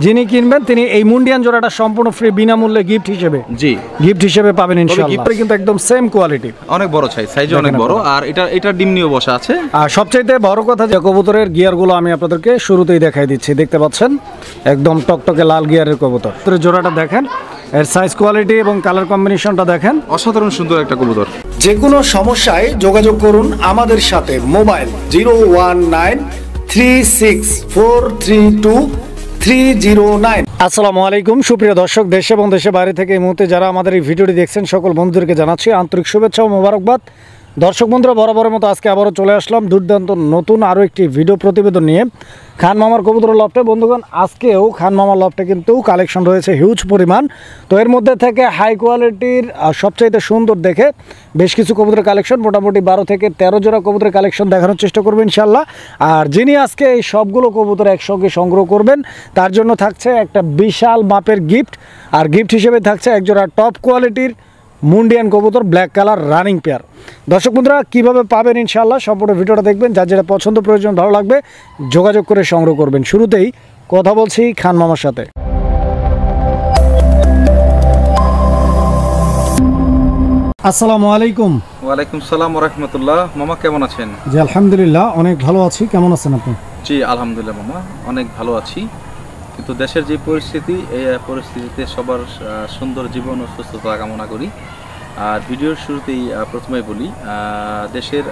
যিনি কিনবেন তিনি এই মুন্ডিয়ান জোড়াটা সম্পূর্ণ ফ্রি বিনামূল্যে গিফট হিসেবে পাবেন ইনশাআল্লাহ। গিফটটা কিন্তু একদম সেম কোয়ালিটি, অনেক বড় সাইজে অনেক বড়, আর এটা ডিম নিয়ে বসা আছে। আর সবচেয়ে বড় কথা যে কবুতরের গিয়ারগুলো আমি আপনাদেরকে শুরুতেই দেখাই দিচ্ছি, দেখতে পাচ্ছেন একদম টকটকে লাল গিয়ারের কবুতর। জোড়াটা দেখেন, এর সাইজ কোয়ালিটি এবং কালার কম্বিনেশনটা দেখেন, অসাধারণ সুন্দর একটা কবুতর। যে কোনো সমস্যায় যোগাযোগ করুন আমাদের সাথে, মোবাইল 01936432309। আসসালামু আলাইকুম সুপ্রিয় দর্শক, দেশে এবং দেশের বাইরে থেকে এই মুহূর্তে যারা আমাদের এই ভিডিওটি দেখছেন সকল বন্ধুদেরকে জানাচ্ছি আন্তরিক শুভেচ্ছা ও মোবারকবাদ। দর্শক বন্ধুরা, বরাবরের মতো আজকে আবারও চলে আসলাম দুর্দান্ত নতুন আরও একটি ভিডিও প্রতিবেদন নিয়ে খান মামার কবুতর লফটে। বন্ধুগণ, আজকেও খান মামার লফটে কিন্তু কালেকশন রয়েছে হিউজ পরিমাণ। তো এর মধ্যে থেকে হাই কোয়ালিটির সবচাইতে সুন্দর দেখে বেশ কিছু কবুতরের কালেকশন, মোটামুটি 12 থেকে 13 জোড়া কবুতরের কালেকশন দেখানোর চেষ্টা করবো ইনশাল্লাহ। আর যিনি আজকে এই সবগুলো কবুতর একসঙ্গে সংগ্রহ করবেন তার জন্য থাকছে একটা বিশাল মাপের গিফট, আর গিফট হিসেবে থাকছে একজোড়া টপ কোয়ালিটির মুন্ডিয়ান কবুতর ব্ল্যাক কালার রানিং পেয়ার। দর্শক বন্ধুরা, কীভাবে পাবেন ইনশাআল্লাহ সম্পূর্ণ ভিডিওটা দেখবেন, যার যেটা পছন্দ প্রয়োজন ভালো লাগবে যোগাযোগ করে সংগ্রহ করবেন। শুরুতেই কথা বলছি খান মামার সাথে। আসসালামু আলাইকুম। ওয়ালাইকুম সালাম ওয়া রাহমাতুল্লাহ। মামা কেমন আছেন? জি আলহামদুলিল্লাহ অনেক ভালো আছি, কেমন আছেন আপনি? জি আলহামদুলিল্লাহ মামা, অনেক ভালো আছি। কিন্তু দেশের যে পরিস্থিতি, এই পরিস্থিতিতে সবার সুন্দর জীবন ও সুস্থতা কামনা করি। আর ভিডিওর শুরুতেই প্রথমেই বলি, দেশের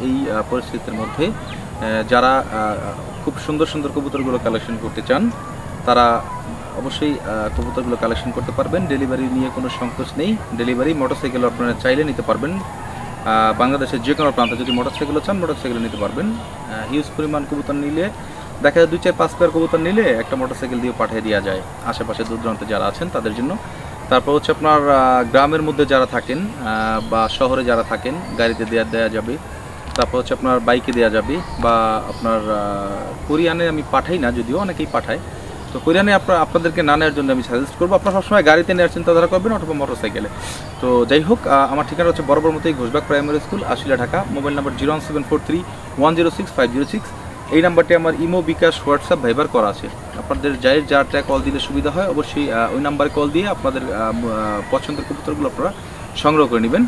এই পরিস্থিতির মধ্যে যারা খুব সুন্দর সুন্দর কবুতরগুলো কালেকশন করতে চান তারা অবশ্যই কবুতরগুলো কালেকশন করতে পারবেন। ডেলিভারি নিয়ে কোনো সংকোচ নেই। ডেলিভারি মোটরসাইকেল আপনারা চাইলে নিতে পারবেন। বাংলাদেশের যে কোনো প্রান্তে যদি মোটরসাইকেলও চান মোটরসাইকেলে নিতে পারবেন। হিউজ পরিমাণ কবুতর নিলে দেখা যায় 2-4-5 পেয়ার কবুতর নিলে একটা মোটরসাইকেল দিয়ে পাঠিয়ে দেওয়া যায় আশেপাশে দূর দূরান্তে যারা আছেন তাদের জন্য। তারপর হচ্ছে আপনার গ্রামের মধ্যে যারা থাকেন বা শহরে যারা থাকেন গাড়িতে দেওয়া যাবে। তারপর হচ্ছে আপনার বাইকে দেওয়া যাবে, বা আপনার কোরিয়ানে আমি পাঠাই না, যদিও অনেকেই পাঠায়। তো কোরিয়ানে আপনাদেরকে না নেওয়ার জন্য আমি সাজেস্ট করবো আপনারা সবসময় গাড়িতে নেওয়ার চিন্তাধারা করবেন অথবা মোটরসাইকেলে। তো যাই হোক, আমার ঠিকানা হচ্ছে বরাবর মতোই Ghoshbag primary school, Ashulia, Dhaka. Mobile number 01743106506। এই নাম্বারটি আমার ইমো, বিকাশ, হোয়াটসঅ্যাপ, ভাইবার করা আছে। আপনাদের যারটা কল দিলে সুবিধা হয় অবশ্যই ওই নাম্বারে কল দিয়ে আপনাদের পছন্দের কবুতরগুলো আপনারা সংগ্রহ করে নেবেন।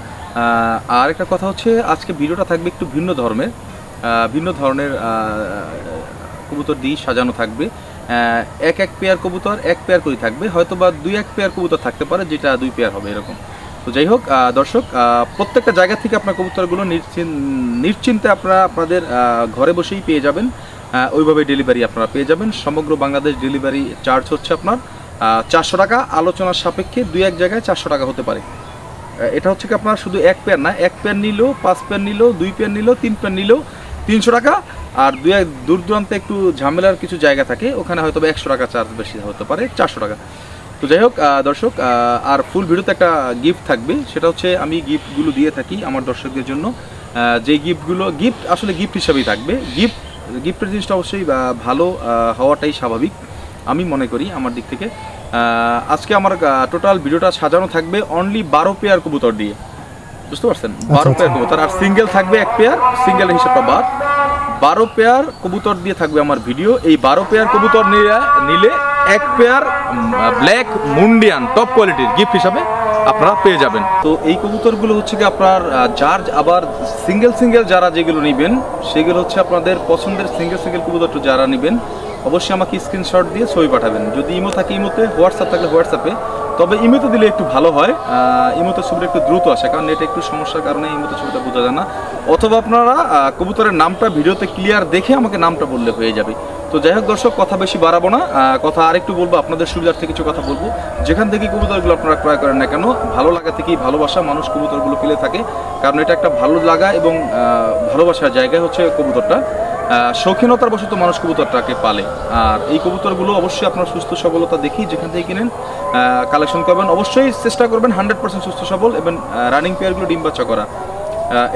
আর একটা কথা হচ্ছে, আজকে ভিডিওটা থাকবে একটু ভিন্ন ধরনের কবুতর দিয়ে সাজানো থাকবে। এক পেয়ার কবুতর এক পেয়ার করে থাকবে, হয়তো বা 2-1 পেয়ার কবুতর থাকতে পারে যেটা 2 পেয়ার হবে এরকম। তো যাই হোক দর্শক, প্রত্যেকটা জায়গা থেকে আপনার কবুতরগুলো নিশ্চিন্তে আপনাদের ঘরে বসেই পেয়ে যাবেন। ওইভাবে ডেলিভারি আপনারা পেয়ে যাবেন। সমগ্র বাংলাদেশ ডেলিভারি চার্জ হচ্ছে আপনার 400 টাকা। আলোচনার সাপেক্ষে 2-1 জায়গায় 400 টাকা হতে পারে। এটা হচ্ছে কি আপনার শুধু 1 পেয়ার না, 1 পেয়ার নিলেও, 5 পেয়ার নিলেও, 2 পেয়ার নিলেও, 3 পেয়ার নিলেও 300 টাকা। আর দূর দূরান্তে একটু ঝামেলার কিছু জায়গা থাকে, ওখানে হয়তো 100 টাকা চার্জ বেশি হতে পারে, 400 টাকা। তো যাই হোক দর্শক, আর ফুল ভিডিওতে একটা গিফট থাকবে, সেটা হচ্ছে আমি গিফটগুলো দিয়ে থাকি আমার দর্শকদের জন্য। যে গিফট আসলে গিফট হিসাবেই থাকবে। গিফটের জিনিসটা অবশ্যই ভালো হওয়াটাই স্বাভাবিক আমি মনে করি আমার দিক থেকে। আজকে আমার টোটাল ভিডিওটা সাজানো থাকবে অনলি 12 পেয়ার কবুতর দিয়ে, বুঝতে পারছেন? 12 পেয়ার কবুতর, আর সিঙ্গেল থাকবে 1 পেয়ার, সিঙ্গেলের হিসাবটা বাদ। 12 পেয়ার কবুতর দিয়ে থাকবে আমার ভিডিও। এই 12 পেয়ার কবুতর নিলে 1 পেয়ার ব্ল্যাক মুন্ডিয়ান টপ কোয়ালিটির গিফট হিসাবে আপনারা পেয়ে যাবেন। তো এই কবুতরগুলো হচ্ছে কি আপনার আবার সিঙ্গেল যারা যেগুলো নেবেন সেগুলো হচ্ছে আপনাদের পছন্দের সিঙ্গেল কবুতরটা যারা নেবেন অবশ্যই আমাকে স্ক্রিনশট দিয়ে ছবি পাঠাবেন। যদি ইমো থাকে ইমোতে, হোয়াটসঅ্যাপ থাকলে হোয়াটসঅ্যাপে। তবে ইমোতে দিলে একটু ভালো হয়, ইমোতে ছবিটা একটু দ্রুত আসে, কারণ এটা একটু সমস্যার কারণে ইমোতে ছবিটা বোঝা যায় না। অথবা আপনারা কবুতরের নামটা ভিডিওতে ক্লিয়ার দেখে আমাকে নামটা বললে হয়ে যাবে। তো যাই হোক দর্শক, কথা বেশি বাড়াবো না, কথা আরেকটু বলবো, আপনাদের সুবিধার্থে কিছু কথা বলবো। যেখান থেকে কবুতরগুলো আপনারা ক্রয় করেন না কেন, ভালো লাগা থেকেই ভালোবাসা মানুষ কবুতরগুলো পেলে থাকে। কারণ এটা একটা ভালো লাগা এবং ভালোবাসার জায়গায় হচ্ছে কবুতরটা। শৌখিনতার বশত মানুষ কবুতরটাকে পালে। আর এই কবুতরগুলো অবশ্যই আপনার সুস্থ সবলতা দেখি যেখান থেকে কিনেন কালেকশন করবেন, অবশ্যই চেষ্টা করবেন 100% সুস্থ সবল এবং রানিং পেয়ারগুলো ডিম বাচ্চা করা,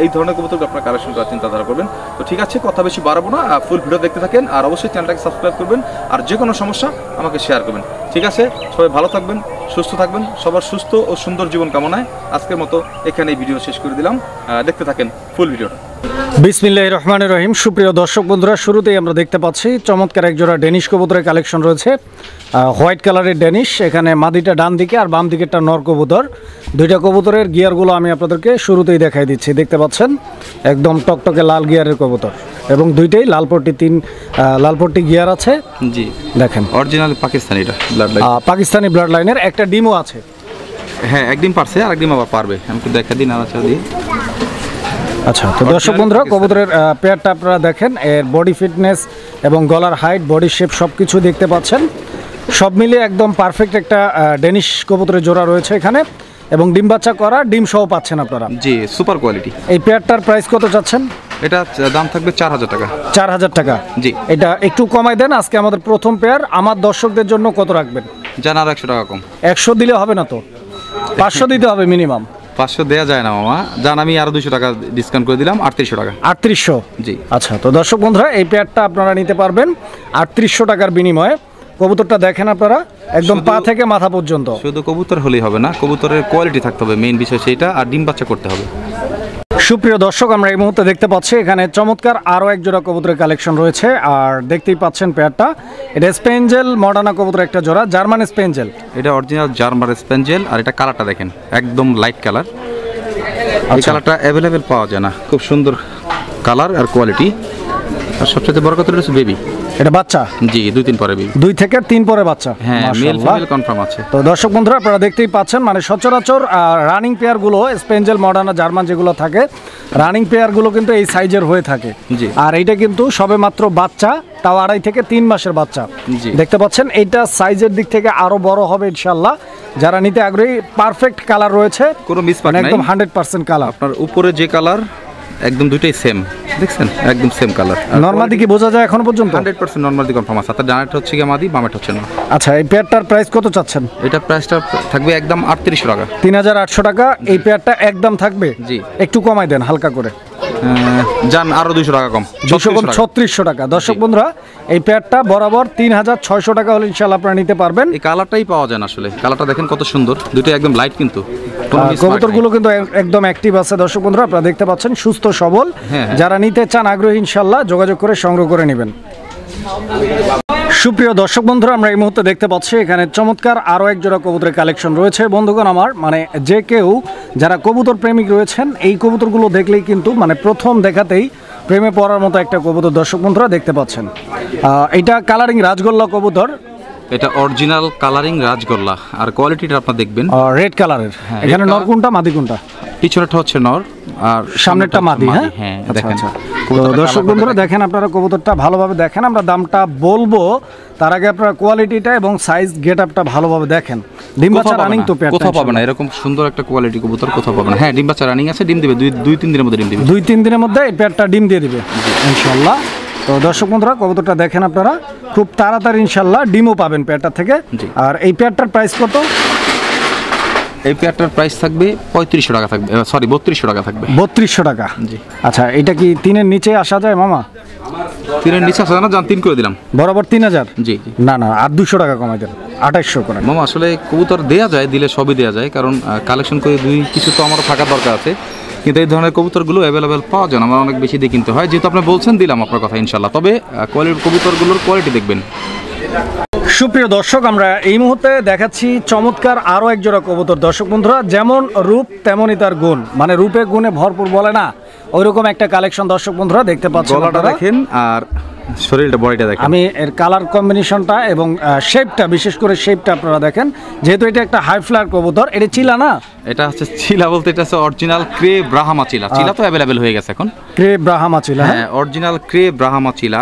এই ধরনের কবুতরগুলো আপনার কালেকশন করার চিন্তাধারা করবেন। তো ঠিক আছে, কথা বেশি বাড়াবো না, ফুল ভিডিও দেখতে থাকেন। আর অবশ্যই চ্যানেলটাকে সাবস্ক্রাইব করবেন, আর যে কোনো সমস্যা আমাকে শেয়ার করবেন। ঠিক আছে, সবাই ভালো থাকবেন, সুস্থ থাকবেন, সবার সুস্থ ও সুন্দর জীবন কামনায় আজকের মতো এখানে ভিডিও শেষ করে দিলাম। দেখতে থাকেন ফুল ভিডিওটা। বিসমিল্লাহির রহমানির রহিম। সুপ্রিয় দর্শক বন্ধুরা, শুরুতেই আমরা দেখতে পাচ্ছি চমৎকার একজোড়া ডেনিশ কবুতরের কালেকশন রয়েছে। হোয়াইট কালারের ডেনিশ, এখানে মাদিটা ডান দিকে আর বাম দিকে একটা নর কবুতর। দুইটা কবুতরের গিয়ারগুলো আমি আপনাদেরকে শুরুতেই দেখাই দিচ্ছি। দেখতে পাচ্ছেন একদম টকটকে লাল গিয়ারের কবুতর এবং দুইটাই লালপট্টি গিয়ার আছে। জি, দেখেন অরিজিনাল পাকিস্তানি, এটা ব্লাড লাইন, পাকিস্তানি ব্লাড লাইনের। একটা ডিমও আছে। হ্যাঁ, একদিন পারছে আর একদিন আবার পারবে। আমি একটু দেখা দিন আলাদা দিয়ে। আচ্ছা, তো দর্শক বন্ধুরা, কবুতরের পেয়ারটা আপনারা দেখেন, এর বডি ফিটনেস এবং গলার হাইট, বডি শেপ সব কিছু দেখতে পাচ্ছেন। সব মিলিয়ে একদম পারফেক্ট একটা ডেনিশ কবুতরের জোড়া রয়েছে এখানে এবং ডিম বাচ্চা করা, ডিম সহ পাচ্ছেন আপনারা। জি, সুপার কোয়ালিটি। এই পেয়ারটার প্রাইস কত চাচ্ছেন? এটা দাম থাকবে 4000 টাকা। 4000 টাকা। জি, এটা একটু কমাই দেন। আজকে আমাদের প্রথম পেয়ার, আমার দর্শকদের জন্য কত রাখবেন? জান আর 100 টাকা কম। 100 দিলে হবে না তো, 500 দিতে হবে মিনিমাম। 500 দেওয়া যায় না মামা, জান আমি আরো 200 টাকা ডিসকাউন্ট করে দিলাম, 3800 টাকা। 3800? জি। আচ্ছা, তো দর্শক বন্ধুরা, এই পেয়ারটা আপনারা নিতে পারবেন 3800 টাকার বিনিময়ে। কবুতরটা দেখেন আপনারা, একদম পা থেকে মাথা পর্যন্ত। শুধু কবুতর হলেই হবে না, কবুতরের কোয়ালিটি থাকতে হবে, মেইন বিষয় সেটা, আর ডিম বাচ্চা করতে হবে। সুপ্রিয় দর্শক, আমরা এই মুহূর্তে দেখতে পাচ্ছি এখানে চমৎকার আরও এক জোড়া কবুতরের কালেকশন রয়েছে। আর দেখতেই পাচ্ছেন পেয়ারটা, এটা স্পেঞ্জেল মডার্না কবুতর একটা জোড়া, জার্মান স্পেঞ্জেল। এটা অরিজিনাল জার্মান স্পেঞ্জেল। আর এটা কালারটা দেখেন, একদম লাইট কালার। এই কালারটা অ্যাভেলেবেল পাওয়া যায় না, খুব সুন্দর কালার আর কোয়ালিটি। আর সবচেয়ে বড় কথা হচ্ছে বেবি। এটা বাচ্চা? জি, 2-3 পরে বেবি। 2 থেকে 3 পরে বাচ্চা। হ্যাঁ, মেল ফিমেল কনফার্ম আছে। তো দর্শক বন্ধুরা, আপনারা দেখতেই পাচ্ছেন, মানে সচরাচর রানিং পেয়ারগুলো স্পেঞ্জেল মডার্না জার্মান যেগুলো থাকে, রানিং পেয়ারগুলো কিন্তু এই সাইজের হয়ে থাকে। জি। আর এইটা কিন্তু সবেমাত্র বাচ্চা, তাও 2.5 থেকে 3 মাসের বাচ্চা। জি। দেখতে পাচ্ছেন এইটা সাইজের দিক থেকে আরো বড় হবে ইনশাআল্লাহ। যারা নিতে আগ্রহী, পারফেক্ট কালার রয়েছে, কোনো মিসম্যাচ নাই, একদম 100% কালার। আপনার উপরে যে কালার একদম দুইটাই সেম, দেখছেন একদম সেম কালার। নরমাদি কি বোঝা যায় এখন পর্যন্ত? 100% নরমালি কনফার্ম আছে। তার ডানাটা হচ্ছে কি মাদি, বামেটা হচ্ছে না। আচ্ছা, এই পেয়ারটার প্রাইস কত চাচ্ছেন? এটা প্রাইসটা থাকবে একদম 3800 টাকা। 3800 টাকা এই পেয়ারটা একদম থাকবে। জি। একটু কমাই দেন হালকা করে। জান আরো 200 টাকা কম, 3600 টাকা। দর্শক বন্ধুরা, এই পেয়ারটা বরাবর 3600 টাকা হলে ইনশাআল্লাহ আপনারা নিতে পারবেন। এই কালারটাই পাওয়া যায় না আসলে। কালারটা দেখেন কত সুন্দর, দুটো একদম লাইট, কিন্তু কবুতরগুলো কিন্তু একদম অ্যাক্টিভ আছে। দর্শক বন্ধুরা, আপনারা দেখতে পাচ্ছেন সুস্থ সবল। যারা নিতে চান আগ্রহী, ইনশাআল্লাহ যোগাযোগ করে সংগ্রহ করে নেবেন। সুপ্রিয় দর্শক বন্ধুরা, আমরা এই মুহূর্তে দেখতে পাচ্ছি এখানে চমৎকার আরও এক জোড়া কবুতরের কালেকশন রয়েছে। বন্ধুগণ আমার, মানে যে কেউ যারা কবুতর প্রেমিক রয়েছেন, এই কবুতরগুলো দেখলেই কিন্তু মানে প্রথম দেখাতেই প্রেমে পড়ার মতো একটা কবুতর দর্শক বন্ধুরা দেখতে পাচ্ছেন। এটা কালারিং রাজগোল্লা কবুতর। এটা অরিজিনাল কালারিং রাজগোল্লা। আর কোয়ালিটিটা আপনারা দেখবেন রেড কালারের। এখানে নর কোনটা, মাদি কোনটা? পিছনেরটা হচ্ছে নর আর সামনেরটা মাদি। হ্যাঁ, হ্যাঁ, আচ্ছা দেখেন। আচ্ছা। তো দর্শক বন্ধুরা দেখেন, আপনারা কবুতরটা ভালোভাবে দেখেন। আমরা দামটা বলবো, তার আগে আপনারা কোয়ালিটিটা এবং সাইজ গেট আপটা ভালোভাবে দেখেন। ডিম বাচ্চা রানিং তো পেয়ারটা কোথাও পাবে না, এরকম সুন্দর একটা কোয়ালিটি কবুতর কোথাও পাবে না। হ্যাঁ, ডিম বাচ্চা রানিং আছে, ডিম দিবে 2-3 দিনের মধ্যে ডিম দিবে। 2-3 দিনের মধ্যে এই পেয়ারটা ডিম দিয়ে দিবে ইনশাআল্লাহ। তো দর্শক বন্ধুরা, কবুতরটা দেখেন আপনারা, খুব তাড়াতাড়ি ইনশাআল্লাহ ডিমও পাবেন পেয়ারটা থেকে। আর এই পেয়ারটার প্রাইস কত? এই পেয়ারটার প্রাইস থাকবে 3500 টাকা থাকবে, সরি 3200 টাকা থাকবে। 3200 টাকা। জি। আচ্ছা, এটা কি 3-এর নিচে আসা যায় মামা? 3-এর নিচে আসা যায় না, জান 3 করে দিলাম। বরাবর 3000? জি জি। না না, আর 200 টাকা কমাই দেন, 2800 করেন। মামা আসলে কবুতর দেয়া যায়, দিলে সবই দেয়া যায়, কারণ কালেকশন করে কিছু তো আমারও থাকার দরকার আছে। কিন্তু এই ধরনের কবুতরগুলো অ্যাভেলেবেল পাওয়া যায় না, আমার অনেক বেশি দিয়ে কিনতে হয়। যেহেতু আপনি বলছেন, দিলাম আপনার কথা ইনশাল্লাহ। তবে কবুতরগুলোর কোয়ালিটি দেখবেন। সুপ্রিয় দর্শক, আমরা এই মুহূর্তে দেখাচ্ছি চমৎকার আরও এক জোড়া কবুতর। দর্শক বন্ধুরা, যেমন রূপ তেমনই তার গুণ, মানে রূপে গুণে ভরপুর বলে না, ওইরকম একটা কালেকশন দর্শক বন্ধুরা দেখতে পাচ্ছেন। গলাটা দেখেন আর শরীরটা, বডিটা দেখেন। আমি এর কালার কম্বিনেশনটা এবং শেপটা, বিশেষ করে শেপটা আপনারা দেখেন। যেহেতু এটা একটা হাই ফ্লায়ার কবুতর, এটা চিলা না? এটা হচ্ছে চিলা বলতে, এটা হচ্ছে অরিজিনাল ক্রে ব্রাহ্মা চিলা। চিলা তো অ্যাভেলেবেল হয়ে গেছে এখন। ক্রে ব্রাহ্মা চিলা? হ্যাঁ, অরিজিনাল ক্রে ব্রাহ্মা চিলা।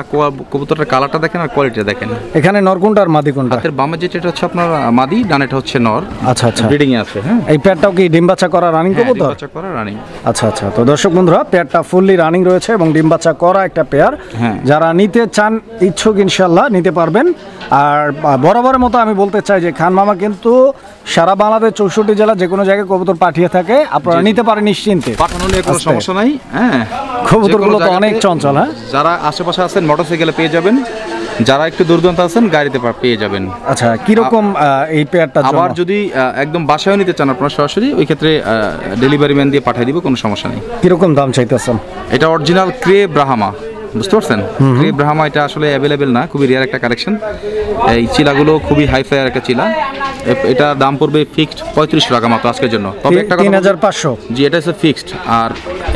কবুতরের কালারটা দেখেন আর কোয়ালিটিটা দেখেন। এখানে নর কোনটা আর মাদি কোনটা? হাতের বামে যেটা হচ্ছে আপনার মাদি, ডানেটা হচ্ছে নর। আচ্ছা আচ্ছা, ব্রিডিং এ আছে। হ্যাঁ, এই পেয়ারটাও কি ডিম বাচ্চা করা রানিং কবুতর? ডিম বাচ্চা করা রানিং। আচ্ছা আচ্ছা। তো দর্শক বন্ধুরা, পেয়ারটা ফুললি রানিং রয়েছে এবং ডিম বাচ্চা করা একটা পেয়ার। যারা নিতে চান ইচ্ছুক, ইনশাল্লাহ নিতে পারবেন। আর বরাবরের মতো আমি বলতে চাই যে খান মামা কিন্তু সারা বাংলাদেশ 64 জেলা যে কোনো জায়গায় কবুতর পাঠিয়ে থাকে, আপনারা নিতে পারেন নিশ্চিন্তে, পাঠানো নিয়ে কোনো সমস্যা নাই। হ্যাঁ, কবুতরগুলো তো অনেক চঞ্চল। হ্যাঁ, যারা আশেপাশে আছেন মোটরসাইকেলে পেয়ে যাবেন, যারা একটু দূরদূরান্ত আছেন গাড়িতে পেয়ে যাবেন। আচ্ছা, কিরকম এই পেয়ারটা? আবার যদি একদম বাসায় নিতে চান আপনারা সরাসরি, ওই ক্ষেত্রে ডেলিভারি ম্যান দিয়ে পাঠিয়ে দিব, কোনো সমস্যা নেই। কিরকম দাম চাইতেছেন? এটা অরিজিনাল ক্রে ব্রাহ্মা, বুঝতে পারছেন? ক্রে ব্রাহ্মা এটা আসলে অ্যাভেলেবেল না, খুবই রেয়ার একটা কালেকশন। এই চিলাগুলো খুবই হাই ফায়ার একটা চিলা। এটা দাম পড়বে ফিক্সড 3500 টাকা মাত্র আজকের জন্য। তবে একটা 3500। জি, এটা হচ্ছে ফিক্সড, আর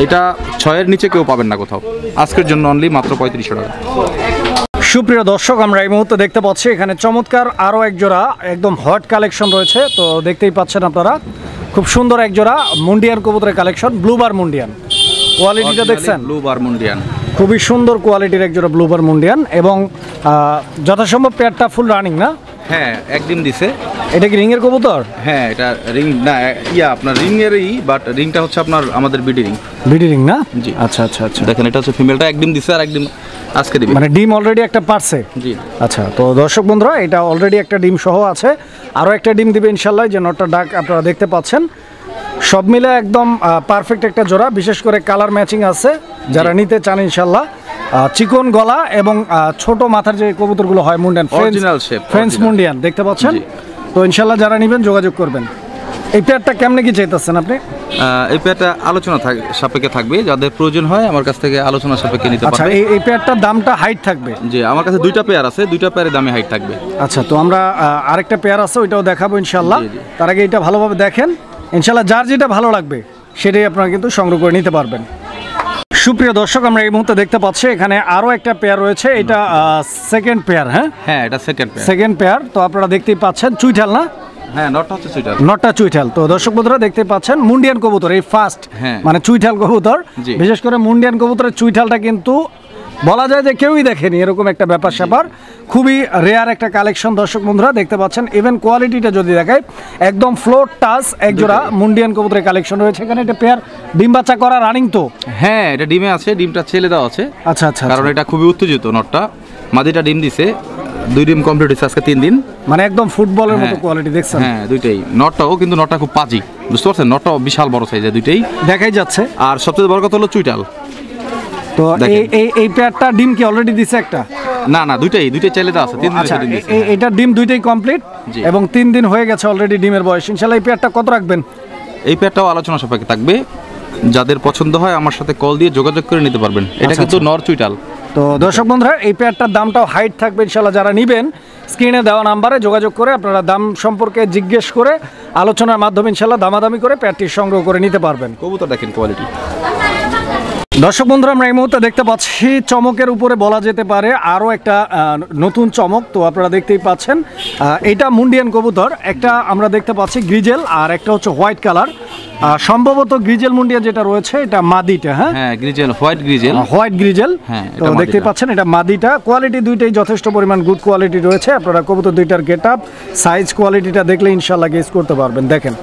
এটা 6-এর নিচে কেউ পাবেন না কোথাও। আজকের জন্য অনলি মাত্র 3500 টাকা। সুপ্রিয় দর্শক, আমরা এই মুহূর্তে দেখতে পাচ্ছি এখানে চমৎকার আরও এক জোড়া একদম হট কালেকশন রয়েছে। তো দেখতেই পাচ্ছেন আপনারা, খুব সুন্দর এক জোড়া মুন্ডিয়ান কবুতরের কালেকশন, ব্লুবার মুন্ডিয়ান। কোয়ালিটিটা দেখছেন? ব্লুবার মুন্ডিয়ান খুবই সুন্দর কোয়ালিটির এক জোড়া ব্লুবার মুন্ডিয়ান, এবং যথাসম্ভব পেয়ারটা ফুল রানিং না? হ্যাঁ, একদিন দিছে। এটা কি রিংয়ের কবুতর? হ্যাঁ, এটা রিং না, আপনার রিংয়েরই, বাট রিংটা হচ্ছে আপনার আমাদের বিডি রিং। বিডি রিং না? জি। আচ্ছা আচ্ছা আচ্ছা, দেখেন এটা হচ্ছে ফিমেলটা একদিন দিছে আর একদিন আজকে দিবে, মানে ডিম অলরেডি একটা পারছে। জি। আচ্ছা, তো দর্শক বন্ধুরা, এটা অলরেডি একটা ডিম সহ আছে, আরও একটা ডিম দিবে ইনশাল্লাহ। যে নটটা ডাক আপনারা দেখতে পাচ্ছেন, সব মিলে একদম পারফেক্ট একটা জোড়া। বিশেষ করে কালার ম্যাচিং আছে, যারা নিতে চান ইনশাল্লাহ। চিকন গলা এবং ছোট মাথার যে কবুতরগুলো হয় মুন্ডিয়ান, ফ্রেঞ্চ মুন্ডিয়ান দেখতে পাচ্ছেন। তো ইনশাল্লাহ যারা নেবেন যোগাযোগ করবেন। এই পেয়ারটা কেমনে কি চাইতেছেন আপনি? এই পেয়ারটা আলোচনা সাপেক্ষে থাকবে, যাদের প্রয়োজন হয় আমার কাছ থেকে আলোচনা সাপেক্ষে নিতে পারবে। আচ্ছা, এই পেয়ারটার দামটা হাইট থাকবে? জি, আমার কাছে দুইটা পেয়ার আছে, দুইটা পেয়ারের দামে হাইট থাকবে। আচ্ছা, তো আমরা আরেকটা পেয়ার আছে, ওইটাও দেখাবো ইনশাল্লাহ। তার আগে এটা ভালোভাবে দেখেন ইনশাল্লাহ, যার যেটা ভালো লাগবে সেটাই আপনারা কিন্তু সংগ্রহ করে নিতে পারবেন। সুপ্রিয় দর্শক, আমরা এই মুহূর্তে দেখতে পাচ্ছি এখানে আরও একটা পেয়ার রয়েছে। এটা সেকেন্ড পেয়ার। হ্যাঁ, এটা সেকেন্ড পেয়ার। তো আপনারা দেখতেই পাচ্ছেন চুইঠাল না? হ্যাঁ, নটটা হচ্ছে চুইঠাল। নটটা চুইঠাল। তো দর্শক বন্ধুরা দেখতে পাচ্ছেন মুন্ডিয়ান কবুতর, এই ফার্স্ট মানে চুইঠাল কবুতর। বিশেষ করে মুন্ডিয়ান কবুতরের চুইঠালটা কিন্তু বলা যায় যে কেউই দেখেনি, এরকম একটা ব্যাপার স্যাপার। খুবই রেয়ার একটা কালেকশন দর্শক বন্ধুরা দেখতে পাচ্ছেন। ইভেন কোয়ালিটিটা যদি দেখায়, একদম ফ্লোর টাচ একজোড়া মুন্ডিয়ান কবুতরের কালেকশন রয়েছে এখানে। এটা পেয়ার ডিম বাচ্চা করা রানিং তো? হ্যাঁ, এটা ডিমে আছে, ডিমটা ছেলে দেওয়া আছে। আচ্ছা আচ্ছা, কারণ এটা খুবই উত্তেজিত নটটা। মাদিটা ডিম দিছে, 2 ডিম কমপ্লিট হয়েছে আজকে 3 দিন। মানে একদম ফুটবলের মতো কোয়ালিটি দেখছেন? হ্যাঁ, দুইটাই। নটটাও কিন্তু নটটা খুব পাজি, বুঝতে পারছেন? নটটাও বিশাল বড় সাইজের, দুইটাই দেখাই যাচ্ছে। আর সবচেয়ে বড় কথা হলো চুইটাল। তো এই পেয়ারটা ডিম কি অলরেডি দিছে একটা? না, দুইটাই চাইলে তো আছে। 3 দিন দিছে। এটা ডিম দুইটাই কমপ্লিট এবং 3 দিন হয়ে গেছে অলরেডি ডিমের বয়স। ইনশাআল্লাহ এই পেয়ারটা কত রাখবেন? এই পেয়ারটাও আলোচনা সাপেক্ষে থাকবে, যাদের পছন্দ হয় আমার সাথে কল দিয়ে যোগাযোগ করে নিতে পারবেন। এটা কিন্তু নর চুইটাল। তো দর্শক বন্ধুরা, এই পেয়ারটার দামটাও হাইট থাকবে ইনশাআল্লাহ। যারা নেবেন স্ক্রিনে দেওয়া নাম্বারে যোগাযোগ করে আপনারা দাম সম্পর্কে জিজ্ঞেস করে আলোচনার মাধ্যমে ইনশাআল্লাহ দামাদামি করে পেয়ারটি সংগ্রহ করে নিতে পারবেন। কবুতর দেখেন কোয়ালিটি। দর্শক বন্ধুরা, আমরা এই মুহূর্তে দেখতে পাচ্ছি চমকের উপরে বলা যেতে পারে আরও একটা নতুন চমক। তো আপনারা দেখতেই পাচ্ছেন, এটা মুন্ডিয়ান কবুতর। একটা আমরা দেখতে পাচ্ছি গ্রিজেল, আর একটা হচ্ছে হোয়াইট কালার। সম্ভবত গ্রিজেল মুন্ডিয়া যেটা রয়েছে এটা মাদিটা। হ্যাঁ, গ্রিজেল, হোয়াইট গ্রিজেল। হ্যাঁ, তো দেখতেই পাচ্ছেন এটা মাদিটা। কোয়ালিটি দুইটাই যথেষ্ট পরিমাণ গুড কোয়ালিটি রয়েছে। আপনারা কবুতর দুইটার গেট আপ, সাইজ, কোয়ালিটিটা দেখলে ইনশাআল্লাহ গেস করতে পারবেন। দেখেন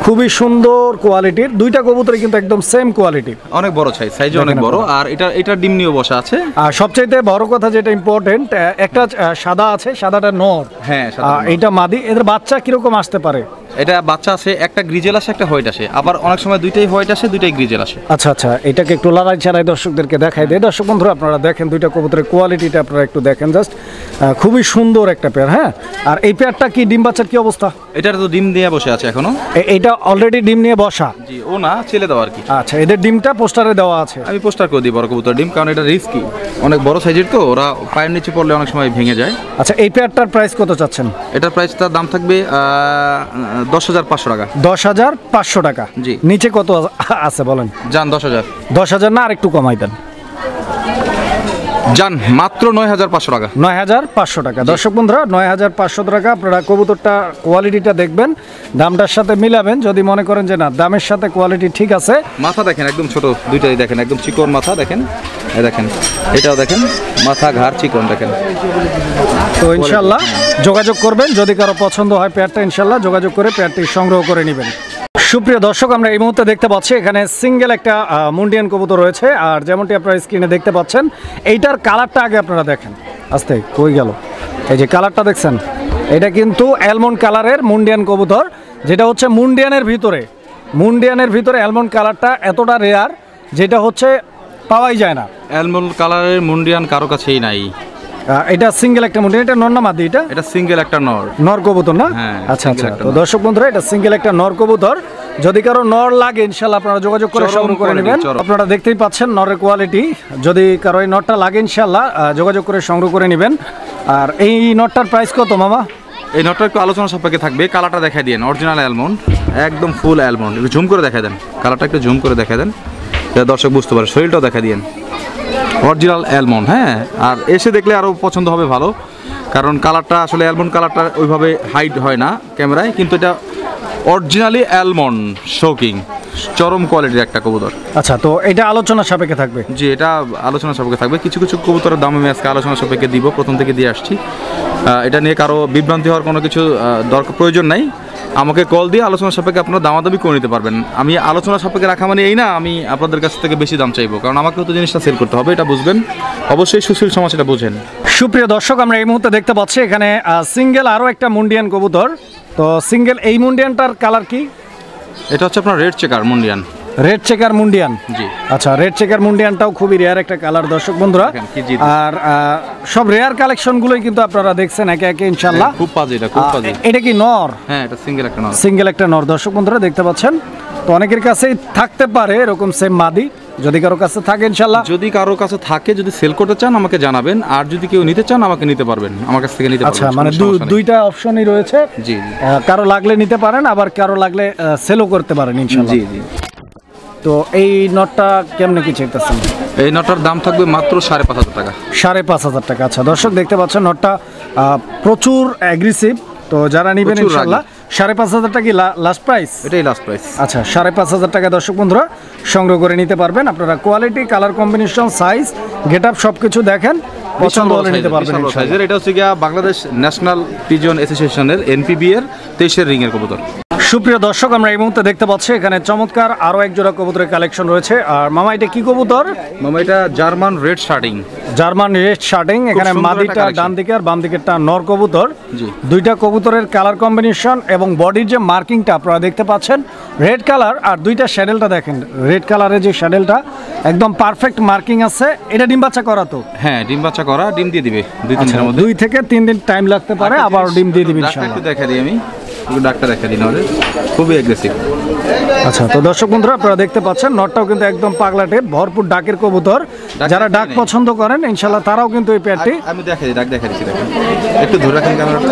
খুবই সুন্দর কোয়ালিটির দুইটা কবুতরই, কিন্তু একদম সেম কোয়ালিটি, অনেক বড় সাইজ অনেক বড়। আর এটা ডিম নিয়ে বসা আছে। আর সবচাইতে বড় কথা যেটা ইম্পর্টেন্ট, একটা সাদা আছে, সাদাটা নর। হ্যাঁ, এটা মাদি। এদের বাচ্চা কিরকম আসতে পারে? এটা বাচ্চা আছে, একটা গ্রিজেল আসে, একটা হোয়াইট আসে, আবার অনেক সময় দুইটাই হোয়াইট আসে, দুইটাই গ্রিজেল আসে। আচ্ছা আচ্ছা, এটাকে একটু লড়াই ছাড়াই দর্শকদেরকে দেখাই দেয়। দর্শক বন্ধুরা আপনারা দেখেন দুইটা কবুতরের কোয়ালিটিটা আপনারা একটু দেখেন জাস্ট। খুবই সুন্দর একটা পেয়ার। হ্যাঁ, আর এই পেয়ারটা কি ডিম বাচ্চার কি অবস্থা? এটার তো ডিম দিয়ে বসে আছে এখনো। এটা অলরেডি ডিম নিয়ে বসা? জি, ও না, ছেলে দেওয়া আর কি। আচ্ছা, এদের ডিমটা পোস্টারে দেওয়া আছে? আমি পোস্টার করে দিই বড় কবুতর ডিম, কারণ এটা রিস্কি, অনেক বড় সাইজের, তো ওরা পায়ের নিচে পড়লে অনেক সময় ভেঙে যায়। আচ্ছা, এই পেয়ারটার প্রাইস কত চাচ্ছেন? এটার প্রাইসটার দাম থাকবে 10,500 টাকা। 10,500 টাকা? জি। নিচে কত আছে বলেন? জান 10,000। 10,000 না, আর একটু কমাই দেন। জান মাত্র 9,500 টাকা। 9,500 টাকা। দর্শক বন্ধুরা, 9,500 টাকা। আপনারা কবুতরটা কোয়ালিটিটা দেখবেন, দামটার সাথে মিলাবেন। যদি মনে করেন যে না, দামের সাথে কোয়ালিটি ঠিক আছে। মাথা দেখেন একদম ছোট, দুইটাই দেখেন একদম চিকন মাথা। দেখেন, দেখেন এটাও দেখেন, মাথা ঘাড় চিকন দেখেন। তো ইনশাল্লাহ যোগাযোগ করবেন, যদি কারো পছন্দ হয় পেয়ারটা ইনশাল্লাহ যোগাযোগ করে পেয়ারটি সংগ্রহ করে নেবেন। সুপ্রিয় দর্শক, আমরা এই মুহূর্তে দেখতে পাচ্ছি এখানে সিঙ্গেল একটা মুন্ডিয়ান কবুতর রয়েছে। আর যেমনটি আপনারা স্ক্রিনে দেখতে পাচ্ছেন, এইটার কালারটা আগে আপনারা দেখেন। আস্তে কই গেল, এই যে কালারটা দেখছেন, এটা কিন্তু অ্যালমন্ড কালারের মুন্ডিয়ান কবুতর, যেটা হচ্ছে মুন্ডিয়ানের ভিতরে অ্যালমন্ড কালারটা এতটা রেয়ার, যেটা হচ্ছে পাওয়াই যায় না। অ্যালমন্ড কালারের মুন্ডিয়ান কারো কাছেই নাই। এটা সিঙ্গেল একটা মুন্ডিয়ান, এটা নর না মাদি? এটা সিঙ্গেল একটা নর কবুতর না? হ্যাঁ, আচ্ছা আচ্ছা। তো দর্শক বন্ধুরা, এটা সিঙ্গেল একটা নর কবুতর। যদি কারো নর লাগে ইনশাআল্লাহ আপনারা যোগাযোগ করে সংগ্রহ করে নেবেন। আপনারা দেখতেই পাচ্ছেন নরের কোয়ালিটি। যদি কারো এই নরটা লাগে ইনশাআল্লাহ যোগাযোগ করে সংগ্রহ করে নেবেন। আর এই নরটার প্রাইস কত মামা? এই নটটা একটু আলোচনা সাপেক্ষে থাকবে। কালারটা দেখাই দেন, অরিজিনাল অ্যালমন্ড, একদম ফুল অ্যালমন্ড। একটু ঝুম করে দেখাই দেন, কালারটা একটু ঝুম করে দেখাই দেন, যাতে দর্শক বুঝতে পারে। শরীরটাও দেখা দিয়েন, অরিজিনাল অ্যালমন্ড। হ্যাঁ, আর এসে দেখলে আরও পছন্দ হবে ভালো, কারণ কালারটা আসলে অ্যালমন্ড কালারটা ওইভাবে হাইড হয় না ক্যামেরায়, কিন্তু এটা অরিজিনালি অ্যালমন্ড শোকিং, চরম কোয়ালিটির একটা কবুতর। আচ্ছা, তো এটা আলোচনা সাপেক্ষে থাকবে? জি, এটা আলোচনা সাপেক্ষে থাকবে। কিছু কিছু কবুতরের দাম আমি আজকে আলোচনা সাপেক্ষে দিব, প্রথম থেকে দিয়ে আসছি। এটা নিয়ে কারো বিভ্রান্তি হওয়ার কোনো কিছু প্রয়োজন নাই। আমাকে কল দিয়ে আলোচনা সাপেক্ষে আপনারা দামাদামি করে নিতে পারবেন। আমি আলোচনা সাপেক্ষে রাখা মানে এই না আমি আপনাদের কাছ থেকে বেশি দাম চাইবো, কারণ আমাকেও তো জিনিসটা সেল করতে হবে, এটা বুঝবেন। অবশ্যই সুশীল সমাজ এটা বুঝেন। সুপ্রিয় দর্শক, আমরা এই মুহূর্তে দেখতে পাচ্ছি এখানে সিঙ্গেল আরও একটা মুন্ডিয়ান কবুতর। তো সিঙ্গেল এই মুন্ডিয়ানটার কালার কি? এটা হচ্ছে আপনার রেড চেকার মুন্ডিয়ান। রেড চেকার মুন্ডিয়ান, জি। আচ্ছা, রেড চেকার মুন্ডিয়ানটাও খুবই রেয়ার একটা কালার দর্শক বন্ধুরা। আর সব রেয়ার কালেকশনগুলোই কিন্তু আপনারা দেখছেন একে একে ইনশাআল্লাহ। খুব পাজি এটা, খুব পাজি। এটা কি নর? হ্যাঁ, এটা সিঙ্গেল একটা নর দর্শক বন্ধুরা দেখতে পাচ্ছেন। তো অনেকের কাছেই থাকতে পারে এরকম সেম মাদি। যদি কারো কাছে থাকে ইনশাআল্লাহ, যদি কারো কাছে থাকে, যদি সেল করতে চান আমাকে জানাবেন, আর যদি কেউ নিতে চান আমাকে নিতে পারবেন, আমার কাছ থেকে নিতে পারবেন। আচ্ছা, মানে দুইটা অপশনই রয়েছে। জি, কারো লাগলে নিতে পারেন, আবার কারো লাগলে সেলও করতে পারেন ইনশাআল্লাহ। জি জি। তো এই নটটা কেমনে কি চাইতেছেন? এই নটটার দাম থাকবে মাত্র 5,500 টাকা। 5,500 টাকা। আচ্ছা দর্শক দেখতে পাচ্ছেন নটটা প্রচুর অ্যাগ্রেসিভ। তো যারা নেবেন ইনশাআল্লাহ 5,500 টাকা কি লাস্ট প্রাইস? এটাই লাস্ট প্রাইস। আচ্ছা, 5,500 টাকা দর্শক বন্ধুরা সংগ্রহ করে নিতে পারবেন। আপনারা quality, colour combination, size, getup সবকিছু দেখেন, পছন্দ হলে নিতে পারবেন ইনশাআল্লাহ। এটা হচ্ছে গিয়া বাংলাদেশ ন্যাশনাল পিজন অ্যাসোসিয়েশনের এনপিবি এর 23 রিং এর কবুতর। সুপ্রিয় দর্শক, আমরা এই মুহূর্তে দেখতে পাচ্ছি এখানে চমৎকার আরো এক জোড়া কবুতরের কালেকশন রয়েছে। আর মামা এটা কি কবুতর? মামা এটা জার্মান রেড শার্টিং। এখানে মাদিটা ডান দিকে আর বাম দিকেরটা নর কবুতর। দুইটা কবুতরের কালার কম্বিনেশন এবং বডির যে মার্কিংটা আপনারা দেখতে পাচ্ছেন রেড কালার, আর দুইটা শ্যাডেলটা দেখেন, রেড কালারের যে শ্যাডেলটা একদম পারফেক্ট মার্কিং আছে। এটা ডিম বাচ্চা করা তো? হ্যাঁ, ডিম বাচ্চা করা, ডিম দিয়ে দিবে 2-3 দিনের মধ্যে। 2 থেকে 3 দিন টাইম লাগতে পারে, আবার ডিম দিয়ে দিবে ইনশাআল্লাহ। একটু দেখা দিই আমি, ডাক্তার দেখা দিন, আমাদের খুবই অ্যাগ্রেসিভ। আচ্ছা, তো দর্শক বন্ধুরা আপনারা দেখতে পাচ্ছেন নটটাও কিন্তু একদম পাগলা টেপ, ভরপুর ডাকের কবুতর। যারা ডাক পছন্দ করেন ইনশাআল্লাহ তারাও কিন্তু এই পেয়ারটি। আমি দেখা দিই, ডাক দেখা দিচ্ছি, দেখেন একটু ধরে রাখেন ক্যামেরাটা।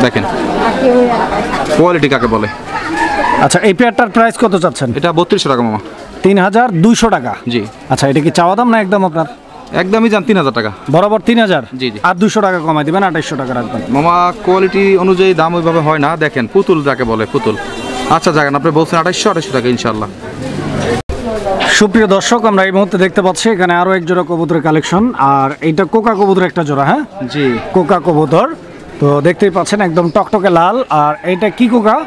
দেখেন কোয়ালিটি কাকে বলে। আচ্ছা, এই পেয়ারটার প্রাইস কত চাচ্ছেন? এটা 3200 টাকা মামা। 3,200 টাকা? জি। আচ্ছা, এটা কি চাওয়া দাম না একদম আপনার? একদমই যান 3,000 টাকা। বরাবর 3,000? জি জি। আর 200 টাকা কমাই দিবেন, 2,800 টাকা রাখবেন মামা। কোয়ালিটি অনুযায়ী দাম ওইভাবে হয় না, দেখেন পুতুল যাকে বলে, পুতুল। আচ্ছা জানেন, আপনি বলছেন 2,800 টাকা ইনশাআল্লাহ। সুপ্রিয় দর্শক, আমরা এই মুহূর্তে দেখতে পাচ্ছি এখানে আরো এক জোড়া কবুতরের কালেকশন। আর এইটা কোকা কবুতর একটা জোড়া। হ্যাঁ জি, কোকা কবুতর। তো দেখতেই পাচ্ছেন একদম টকটকে লাল। আর এইটা কি কোকা?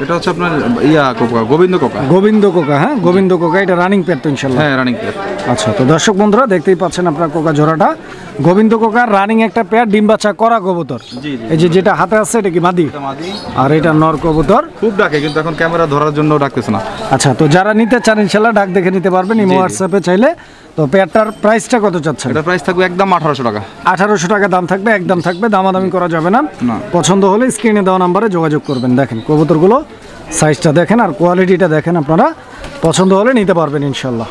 এটা হচ্ছে আপনার কোকা, গোবিন্দ কোকা। গোবিন্দ কোকা, হ্যাঁ গোবিন্দ কোকা। এটা রানিং পেয়ার তো ইনশাআল্লাহ? হ্যাঁ, রানিং পেয়ার। আচ্ছা, তো দর্শক বন্ধুরা দেখতেই পাচ্ছেন আপনার কোকা জোড়াটা, গোবিন্দ কোকার রানিং একটা পেয়ার, ডিম বাচ্চা করা কবুতর। এই যেটা হাতে আছে এটা কি মাদি? আর এটা নর কবুতর। খুব ডাকে, কিন্তু এখন ক্যামেরা ধরার জন্য ডাকতেছে না। আচ্ছা, তো যারা নিতে চান ইনশাআল্লাহ ডাক দেখে নিতে পারবেন ইমো হোয়াটসঅ্যাপে চাইলে। তো পেয়ারটার প্রাইসটা কত চাচ্ছেন? এটা প্রাইস থাকবে একদম 1,800 টাকা। 1,800 টাকা দাম থাকবে, একদম থাকবে, দামাদামি করা যাবে না। পছন্দ হলে স্ক্রিনে দেওয়া নাম্বারে যোগাযোগ করবেন। দেখেন কবুতরগুলো, সাইজটা দেখেন আর কোয়ালিটিটা দেখেন, আপনারা পছন্দ হলে নিতে পারবেন ইনশাআল্লাহ।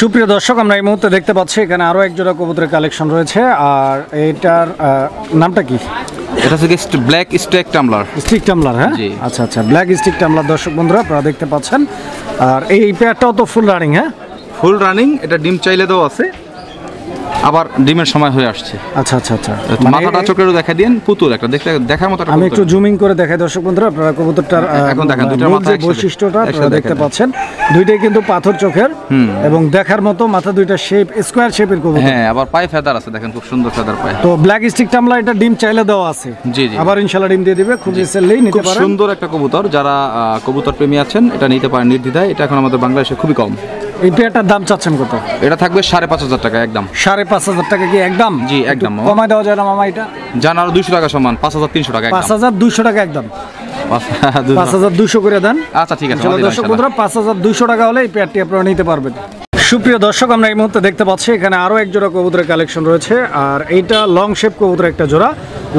সুপ্রিয় দর্শক, আমরা এই মুহূর্তে দেখতে পাচ্ছি এখানে আরো এক জোড়া কবুতরের কালেকশন রয়েছে। আর এইটার নামটা কি? এটা হচ্ছে black stick tumbler. Stick tumbler, হ্যাঁ। আচ্ছা আচ্ছা, ব্ল্যাক স্টিক টাম্বলার দর্শক বন্ধুরা আপনারা দেখতে পাচ্ছেন। আর এই পেয়ারটাও তো ফুল রানিং? হ্যাঁ, ফুল রানিং। এটা ডিম চাইলে দেওয়া আছে, আবার ডিমের সময় হয়ে আসছে। আচ্ছা আচ্ছা আচ্ছা, মাথাটা চোখেরও দেখা দিন, পুতুল একটা দেখার মতো। আমি একটু জুমিং করে দেখাই দর্শক বন্ধুরা, আপনারা কবুতরটার এখন দেখেন দুইটার মাথা বৈশিষ্ট্যটা আপনারা দেখতে পাচ্ছেন। দুইটাই কিন্তু পাথর চোখের এবং দেখার মতো, মাথা দুইটা শেপ স্কোয়ার শেপের কবুতর। হ্যাঁ, আবার পায়ে ফেদার আছে, দেখেন খুব সুন্দর ফেদার পায়ে। তো ব্ল্যাক স্টিক টামলা এটা ডিম চাইলে দেওয়া আছে। জি জি, আবার ইনশাআল্লাহ ডিম দিয়ে দিবে, খুব রিসেন্টলি নিতে পারেন। সুন্দর একটা কবুতর, যারা কবুতর প্রেমী আছেন এটা নিতে পারেন নির্দ্বিধায়। এটা এখন আমাদের বাংলাদেশে খুবই কম। এই পেয়ারটার দাম চাচ্ছেন কত? এটা থাকবে 5,500 টাকা একদম। 5,500 টাকা কি একদম? জি একদম। কমাই দেওয়া যায় না মামা? এটা জান আরো 200 টাকা সমান, 5,300 টাকা একদম। 5,200 টাকা একদম। 5,200 করে দেন। আচ্ছা ঠিক আছে দর্শক বন্ধুরা, 5,200 টাকা হলে এই পেয়ারটি আপনারা নিতে পারবেন। সুপ্রিয় দর্শক, আমরা এই মুহূর্তে দেখতে পাচ্ছি এখানে আরো এক জোড়া কবুতরের কালেকশন রয়েছে, আর এইটা লং শেপ কবুতরের একটা জোড়া।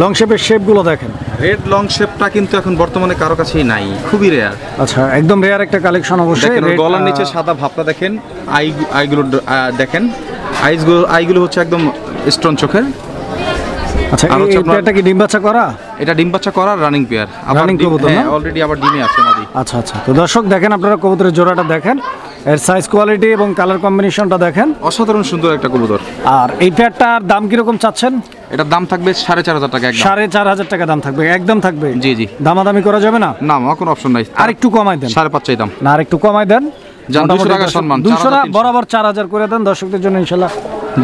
লং শেপের শেপগুলো দেখেন। রেড লং শেপটা কিন্তু এখন বর্তমানে কারো কাছেই নাই, খুবই রেয়ার। আচ্ছা, একদম রেয়ার একটা কালেকশন অবশ্যই। গলার নিচে সাদা ভাবটা দেখেন, আইগুলো দেখেন, আইগুলো হচ্ছে একদম স্টোন চোখের। আচ্ছা, এই পেয়ারটা কি ডিম বাচ্চা করা? এটা ডিম বাচ্চা করা রানিং পেয়ার। রানিং কবুতর না? অলরেডি আবার ডিমে আছে মাদি। আচ্ছা আচ্ছা, তো দর্শক দেখেন, আপনারা কবুতরের জোড়াটা দেখেন, এর সাইজ কোয়ালিটি এবং কালার কম্বিনেশনটা দেখেন, অসাধারণ সুন্দর একটা কবুতর। আর এই পেয়ারটার দাম কিরকম চাচ্ছেন? এটার দাম থাকবে 4,500 টাকা একদম। 4,500 টাকা দাম থাকবে একদম থাকবে? জি জি। দামাদামি করা যাবে না? না, আমার কোনো অপশন নাই। আর একটু কমাই দেন। 5.5 চাইতাম না, আর একটু কমাই দেন। 200 টাকা সম্মান, 200 বরাবর 4,000 করে দেন দর্শকদের জন্য ইনশাআল্লাহ।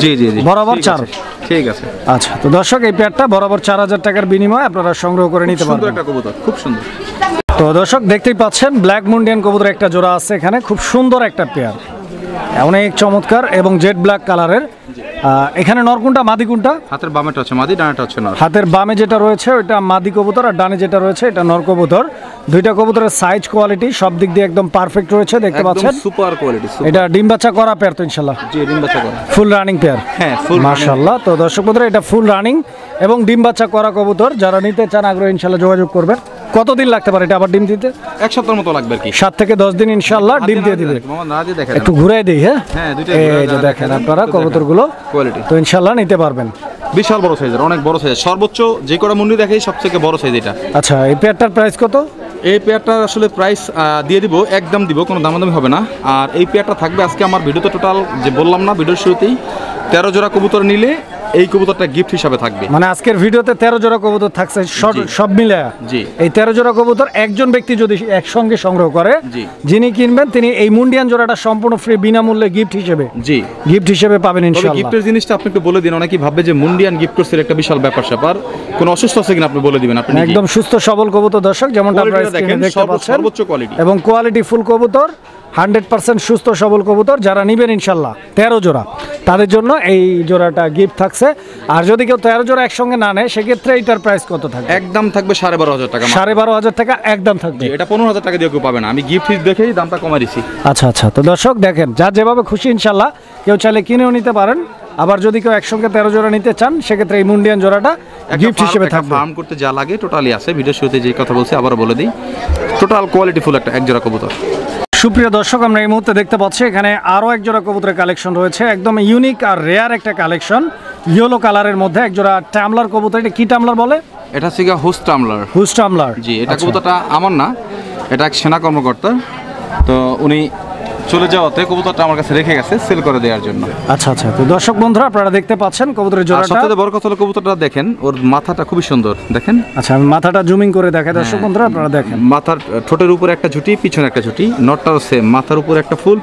জি জি জি, বরাবর 4। ঠিক আছে। আচ্ছা, তো দর্শক এই পেয়ারটা বরাবর 4,000 টাকার বিনিময়ে আপনারা সংগ্রহ করে নিতে পারবেন। সুন্দর একটা কবুতর, খুব সুন্দর। তো দর্শক দেখতেই পাচ্ছেন, ব্ল্যাক মুন্ডিয়ান কবুতর একটা জোড়া আছে এখানে, খুব সুন্দর একটা পেয়ার, অনেক চমৎকার এবং জেড ব্ল্যাক কালারের। এখানে নর কোনটা মাদি কোনটা? হাতের বামেটা হচ্ছে মাদি, ডানাটা হচ্ছে নর। হাতের বামে যেটা রয়েছে ওটা মাদি কবুতর, আর ডানে যেটা রয়েছে এটা নর কবুতর। দুইটা কবুতরের সাইজ কোয়ালিটি সব দিক দিয়ে একদম পারফেক্ট রয়েছে, দেখতে পাচ্ছেন। Super quality. এটা ডিম বাচ্চা করা পেয়ার তো ইনশাআল্লাহ? জি, ডিম বাচ্চা করা ফুল রানিং পেয়ার। হ্যাঁ, ফুল মাশাআল্লাহ। তো দর্শক বন্ধুরা, এটা ফুল রানিং এবং ডিম বাচ্চা করা কবুতর। যারা নিতে চান আগ্রহী ইনশাআল্লাহ যোগাযোগ করবেন। কতদিন লাগতে পারে এটা আবার ডিম দিতে? 1 সপ্তাহের মতো লাগবে আর কি। 7 থেকে 10 দিন ইনশাআল্লাহ ডিম দিয়ে দিবে। একটু ঘুরাই দেই। হ্যাঁ হ্যাঁ, দুইটা এই যে দেখেন আপনারা কবুতরগুলো কোয়ালিটি, তো ইনশাআল্লাহ নিতে পারবেন। বিশাল বড় সাইজের, অনেক বড় সাইজ, সর্বোচ্চ যে কটা মুন্ডি দেখাই সবথেকে বড় সাইজ এটা। আচ্ছা, এই পেয়ারটার প্রাইস কত? এই পেয়ারটার আসলে প্রাইস দিয়ে দিব, একদম দিব, কোনো দামাদামি হবে না। আর এই পেয়ারটা থাকবে আজকে আমার ভিডিওতে টোটাল যে বললাম না ভিডিওর শুরুতেই, 13 জোড়া কবুতর নিলে এই কবুতরটা গিফট হিসাবে থাকবে। মানে আজকের ভিডিওতে 13 জোড়া কবুতর থাকছে সব মিলে। জি, এই 13 জোড়া কবুতর একজন ব্যক্তি যদি একসঙ্গে সংগ্রহ করে, যিনি কিনবেন তিনি এই মুন্ডিয়ান জোড়াটা সম্পূর্ণ ফ্রি বিনামূল্যে গিফট হিসেবে, জি গিফট হিসেবে পাবেন ইনশাআল্লাহ। গিফটের জিনিসটা আপনি একটু বলে দিন, অনেকেই ভাববে যে মুন্ডিয়ান গিফট করছে একটা বিশাল ব্যাপার স্যাপার, কোন অসুস্থ আছে কিনা আপনি বলে দিবেন। আপনি একদম সুস্থ সবল কবুতর দর্শক, যেমনটা আপনারা স্ক্রিনে দেখতে পাচ্ছেন, সর্বোচ্চ কোয়ালিটি এবং কোয়ালিটি ফুল কবুতর, 100% সুস্থ সবল কবুতর। যারা নেবেন ইনশাআল্লাহ 13 জোড়া, তাদের জন্য এই জোড়াটা গিফট থাকছে। আর যদি কেউ 13 জোড়া একসঙ্গে না নেয়, সেক্ষেত্রে এইটার প্রাইস কত থাকবে? একদম থাকবে 12,500 টাকা। 12,500 টাকা একদম থাকবে। এটা 15,000 টাকা দিয়ে কেউ পাবে না, আমি গিফট দেখেই দামটা কমাই দিছি। আচ্ছা আচ্ছা, তো দর্শক দেখেন, যার যেভাবে খুশি ইনশাআল্লাহ কেউ চাইলে কিনেও নিতে পারেন। আবার যদি কেউ একসঙ্গে 13 জোড়া নিতে চান, সেক্ষেত্রে এই মুন্ডিয়ান জোড়াটা গিফট হিসেবে থাকবে। ফার্ম করতে যা লাগে টোটালি আছে, ভিডিও শুরুতে যে কথা বলছি আবার বলে দিই, টোটাল কোয়ালিটি ফুল একটা এক জোড়া কবুতর। সুপ্রিয় দর্শক, আমরা এই মুহূর্তে দেখতে পাচ্ছি এখানে আরো এক জোড়া কবুতরের কালেকশন রয়েছে, একদম ইউনিক আর রেয়ার একটা কালেকশন, ইয়েলো কালারের মধ্যে এক জোড়া টামলার কবুতর। এটা কি টামলার বলে? এটা হচ্ছে হুস টামলার। হুস টামলার, জি। এটা কবুতরটা আমার না, এটা এক সেনা কর্মকর্তা, তো উনি চলে যাওয়াতে কবুতরটা আমার কাছে রেখে গেছে সেল করে দেওয়ার জন্য। আচ্ছা আচ্ছা, তো দর্শক বন্ধুরা আপনারা দেখতে পাচ্ছেন কবুতরের জোড়াটা। সবচেয়ে বড় কথা হলো কবুতরটা দেখেন, ওর মাথাটা খুবই সুন্দর, দেখেন। আচ্ছা, আমি মাথাটা জুমিং করে দেখাই দর্শক বন্ধুরা, আপনারা দেখেন। মাথার ঠোঁটের উপরে একটা ঝুটি, পিছনে একটা ঝুটি, নটটাও সেম, মাথার উপরে একটা ফুল,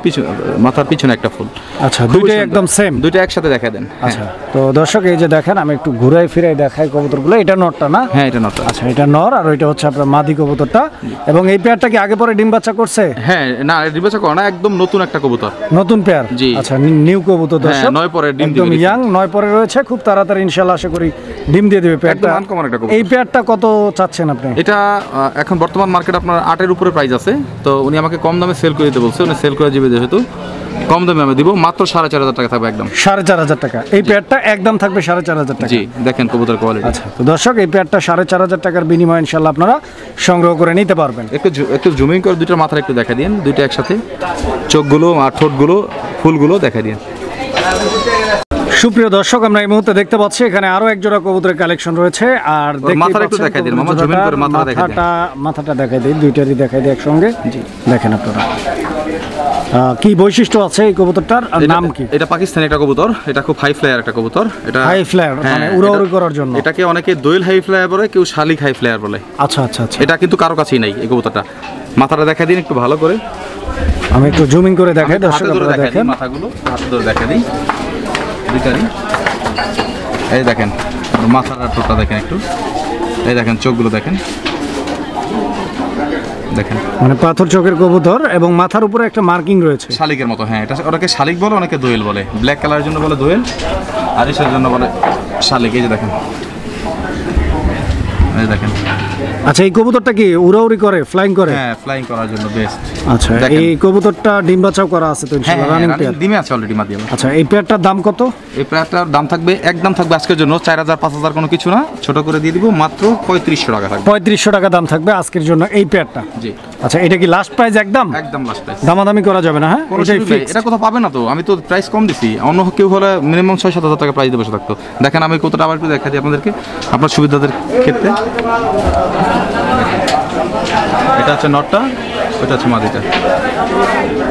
মাথার পিছনে একটা ফুল। আচ্ছা, দুইটাই একদম সেম, দুইটা একসাথে দেখা দেন। আচ্ছা, তো দর্শক এই যে দেখেন, আমি একটু ঘুরাই ফিরাই দেখাই কবুতরগুলো। এটা নরটা না? হ্যাঁ, এটা নরটা। আচ্ছা, এটা নর, আর ওইটা হচ্ছে আপনার মাদি কবুতরটা। এবং এই পেয়ারটা কি আগে পরে ডিম বাচ্চা করছে? হ্যাঁ, না ডিম বাচ্চা করে না, একদম নতুন একটা কবুতর, নতুন পেয়ার। জি। আচ্ছা, নিউ কবুতর দর্শক, 9 পরে ডিম একদম ইয়াং, 9 পরে রয়েছে, খুব তাড়াতাড়ি ইনশাআল্লাহ আশা করি ডিম দিয়ে দেবে পেয়ারটা। এই পেয়ারটা কত চাচ্ছেন আপনি? এটা এখন বর্তমান মার্কেট আপনার 8 এর উপরে প্রাইস আছে, তো উনি আমাকে কম দামে সেল করে দিতে বলছে, উনি সেল করে দিবে, যেহেতু কম দামে আমি দিব, মাত্র 4,500 টাকা থাকবে একদম। 4,500 টাকা এই পেয়ারটা একদম থাকবে 4,500 টাকা। জি, দেখেন কবুতর কোয়ালিটি। আচ্ছা, তো দর্শক এই পেয়ারটা 4,500 টাকার বিনিময়ে ইনশাআল্লাহ আপনারা সংগ্রহ করে নিতে পারবেন। একটু জুমিং করে দুইটা মাথার একটু দেখা দিন, দুইটা একসাথে, চোখগুলো আর ঠোঁটগুলো, ফুলগুলো দেখা দিন। সুপ্রিয় দর্শক, আমরা এই মুহূর্তে দেখতে পাচ্ছি এখানে আরো এক জোড়া কবুতরের কালেকশন রয়েছে। আর মাথাটা একটু দেখাই দিন মামা, জুম ইন করে মাথাটা দেখাই দিন। মাথাটা দেখাই দিই, দুইটারই দেখাই দিই একসঙ্গে। জি, দেখেন আপনারা কি বৈশিষ্ট্য আছে এই কবুতরটার, আর নাম কি? এটা পাকিস্তানি একটা কবুতর, এটা খুব হাই ফ্লায়ার একটা কবুতর। এটা হাই ফ্লায়ার মানে উড়াউড়ি করার জন্য। এটাকে অনেকে দোয়েল হাই ফ্লায়ার বলে, কেউ শালিক হাই ফ্লায়ার বলে। আচ্ছা আচ্ছা আচ্ছা, এটা কিন্তু কারো কাছেই নাই এই কবুতরটা। মাথাটা দেখাই দিন একটু ভালো করে, আমি একটু জুমিং করে দেখাই দর্শক, আপনারা দেখেন মাথাগুলো হাতে ধরে দেখাই দিই দুইটারই। এই দেখেন মাথার টোটা দেখেন একটু, এই দেখেন চোখগুলো দেখেন, দেখেন মানে পাথর চোখের কবুতর এবং মাথার উপরে একটা মার্কিং রয়েছে শালিকের মতো। হ্যাঁ, এটা ওটাকে শালিক বলে, অনেকে দোয়েল বলে। ব্ল্যাক কালারের জন্য বলে দোয়েল, আর এসের জন্য বলে শালিক। এই যে দেখেন, এই দেখেন। আচ্ছা, এই কবুতরটা কি উড়াউড়ি করে, ফ্লাইং করে? হ্যাঁ, ফ্লাইং করার জন্য বেস্ট। আচ্ছা, এই কবুতরটা ডিম বাচ্চাও করা আছে তো ইনশাআল্লাহ, রানিং পেয়ার? ডিমে আছে অলরেডি মাদিয়াম। আচ্ছা, এই পেয়ারটার দাম কত? এই পেয়ারটার দাম থাকবে, একদম থাকবে আজকের জন্য 4000 5000 কোনো কিছু না, ছোট করে দিয়ে দিব মাত্র 3500 টাকা থাকবে। 3500 টাকা দাম থাকবে আজকের জন্য এই পেয়ারটা। জি। আচ্ছা, এটা কি লাস্ট প্রাইস? একদম একদম লাস্ট প্রাইস, দামাদামি করা যাবে না? হ্যাঁ, এটাই ফিক্স। এটা কোথাও পাবে না তো, আমি তো প্রাইস কম দিছি। অন্য কেউ হলে মিনিমাম 6-7 টাকা প্রাইস দিয়ে বসে থাকতো। দেখেন আমি কতটা আবার একটু দেখা দিই আপনাদেরকে আপনার সুবিধাদের ক্ষেত্রে। এটা হচ্ছে নটটা, ওইটা হচ্ছে মাদিটা।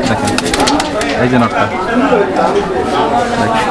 দেখেন এই যে নটটা, দেখেন